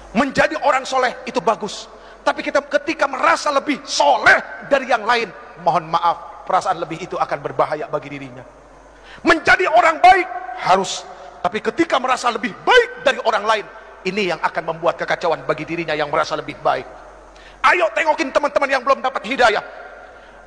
Menjadi orang soleh itu bagus, tapi kita ketika merasa lebih soleh dari yang lain, mohon maaf, perasaan lebih itu akan berbahaya bagi dirinya. Menjadi orang baik harus, tapi ketika merasa lebih baik dari orang lain, ini yang akan membuat kekacauan bagi dirinya yang merasa lebih baik. Ayo tengokin teman-teman yang belum dapat hidayah.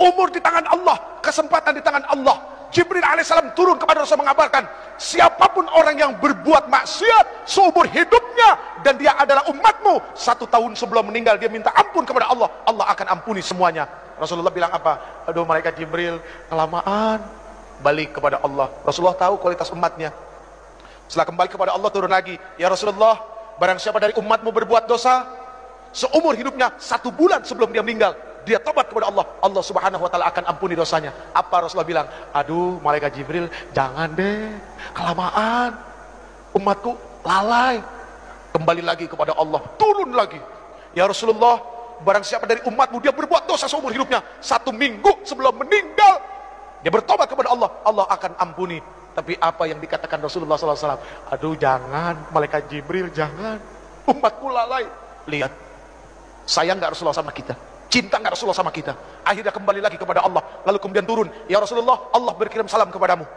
Umur di tangan Allah, kesempatan di tangan Allah. Jibril alaihissalam turun kepada Rasul mengabarkan, siapapun orang yang berbuat maksiat seumur hidupnya dan dia adalah umatmu, 1 tahun sebelum meninggal dia minta ampun kepada Allah, Allah akan ampuni semuanya. Rasulullah bilang apa? Aduh malaikat Jibril, kelamaan. Balik kepada Allah. Rasulullah tahu kualitas umatnya. Setelah kembali kepada Allah turun lagi, ya Rasulullah, barang siapa dari umatmu berbuat dosa seumur hidupnya, 1 bulan sebelum dia meninggal, dia tobat kepada Allah, Allah subhanahu wa ta'ala akan ampuni dosanya. Apa Rasulullah bilang? Aduh malaikat Jibril, jangan deh, kelamaan, umatku lalai. Kembali lagi kepada Allah, turun lagi, ya Rasulullah, barang siapa dari umatmu dia berbuat dosa seumur hidupnya, 1 minggu sebelum meninggal dia bertobat kepada Allah, Allah akan ampuni. Tapi apa yang dikatakan Rasulullah SAW? Aduh jangan malaikat Jibril, jangan, umatku lalai. Lihat, sayang gak Rasulullah sama kita? Cinta nggak Rasulullah sama kita? Akhirnya kembali lagi kepada Allah, lalu kemudian turun, ya Rasulullah, Allah berkirim salam kepadamu.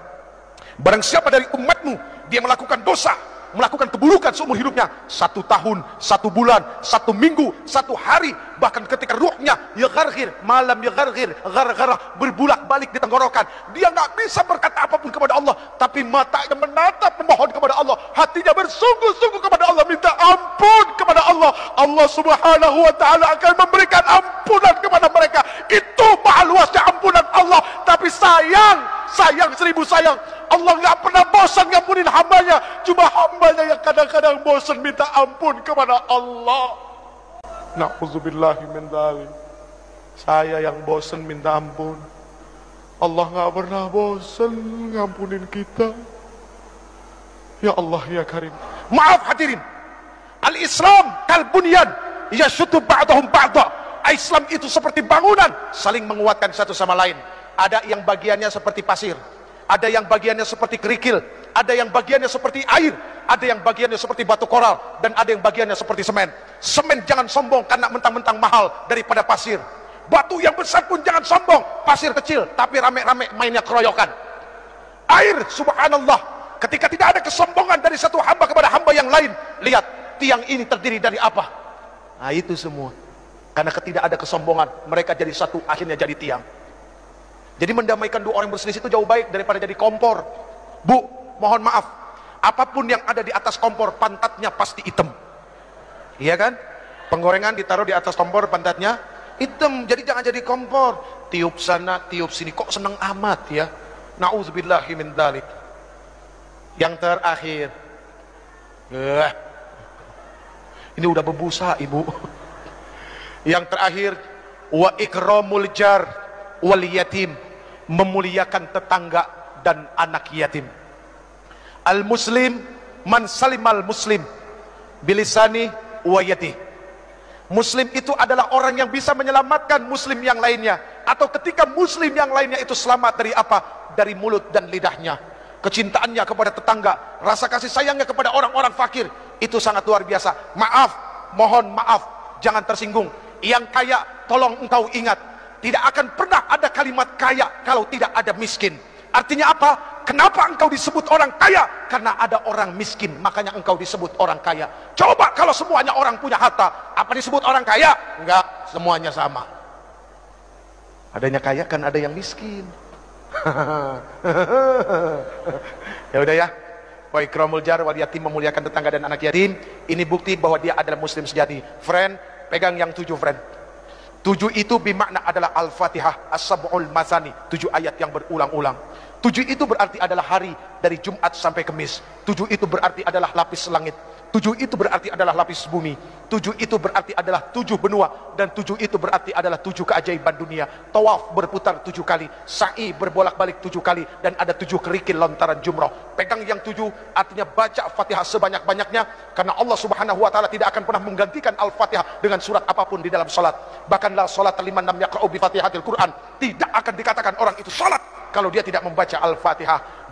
Barang siapa dari umatmu dia melakukan dosa, melakukan keburukan seumur hidupnya, 1 tahun, 1 bulan, 1 minggu, 1 hari, bahkan ketika ruhnya ya gargir, malam ya gargir, gargarah, berbulak balik di tenggorokan, dia nggak bisa berkata apapun kepada Allah, tapi matanya menatap memohon kepada Allah, hatinya bersungguh-sungguh kepada Allah, minta ampun kepada Allah, Allah subhanahu wa ta'ala akan memberikan ampunan kepada mereka. Itu maha luasnya ampunan Allah. Tapi sayang 1000 sayang, Allah nggak pernah bosan ngampunin hambanya, cuma hambanya yang kadang-kadang bosan minta ampun kepada Allah. Na'udzubillahi min dzalik. Saya yang bosan minta ampun, Allah nggak pernah bosan ngampunin kita. Ya Allah ya Karim. Maaf hadirin, al-Islam kal bunyan yashuddu ba'dahum ba'dha. Islam itu seperti bangunan, saling menguatkan satu sama lain. Ada yang bagiannya seperti pasir, ada yang bagiannya seperti kerikil, ada yang bagiannya seperti air, ada yang bagiannya seperti batu koral, dan ada yang bagiannya seperti semen. Semen jangan sombong karena mentang-mentang mahal daripada pasir. Batu yang besar pun jangan sombong, pasir kecil tapi rame-rame mainnya keroyokan. Air, subhanallah, ketika tidak ada kesombongan dari satu hamba kepada hamba yang lain. Lihat, tiang ini terdiri dari apa? Nah itu semua karena tidak ada kesombongan, mereka jadi satu, akhirnya jadi tiang. Jadi mendamaikan 2 orang berselisih itu jauh baik daripada jadi kompor. Bu, mohon maaf, apapun yang ada di atas kompor, pantatnya pasti hitam. Iya kan? Penggorengan ditaruh di atas kompor, pantatnya hitam. Jadi jangan jadi kompor, tiup sana, tiup sini. Kok seneng amat ya? Na'udzubillahi min dzalik. Yang terakhir, ini udah berbusa ibu. Yang terakhir, wa ikramul jar wal yatim, memuliakan tetangga dan anak yatim. Al muslim man salimal muslim bilisani wa yati. Muslim itu adalah orang yang bisa menyelamatkan muslim yang lainnya, atau ketika muslim yang lainnya itu selamat dari apa? Dari mulut dan lidahnya. Kecintaannya kepada tetangga, rasa kasih sayangnya kepada orang-orang fakir, itu sangat luar biasa. Maaf, mohon maaf, jangan tersinggung. Yang kaya tolong engkau ingat, tidak akan pernah ada kalimat kaya kalau tidak ada miskin. Artinya apa? Kenapa engkau disebut orang kaya? Karena ada orang miskin, makanya engkau disebut orang kaya. Coba kalau semuanya orang punya harta, apa disebut orang kaya? Enggak, semuanya sama. Adanya kaya kan ada yang miskin. Ya udah ya. Wa ikramul jar wal yatim, memuliakan tetangga dan anak yatim. Ini bukti bahwa dia adalah muslim sejati. Friend, pegang yang 7 friend. 7 itu bermakna adalah Al-Fatihah, As-Sab'ul Masani, 7 ayat yang berulang-ulang. 7 itu berarti adalah hari dari Jumat sampai Kamis. 7 itu berarti adalah lapis langit. 7 itu berarti adalah lapis bumi. 7 itu berarti adalah 7 benua. Dan 7 itu berarti adalah 7 keajaiban dunia. Tawaf berputar 7 kali, sa'i berbolak-balik 7 kali, dan ada 7 kerikil lontaran jumrah. Pegang yang 7, artinya baca Fatihah sebanyak-banyaknya, karena Allah subhanahu wa ta'ala tidak akan pernah menggantikan Al-Fatihah dengan surat apapun di dalam salat. Bahkan la salat liman lam yaqra'u bi Fatihatil Quran, tidak akan dikatakan orang itu salat kalau dia tidak membaca Al-Fatihah.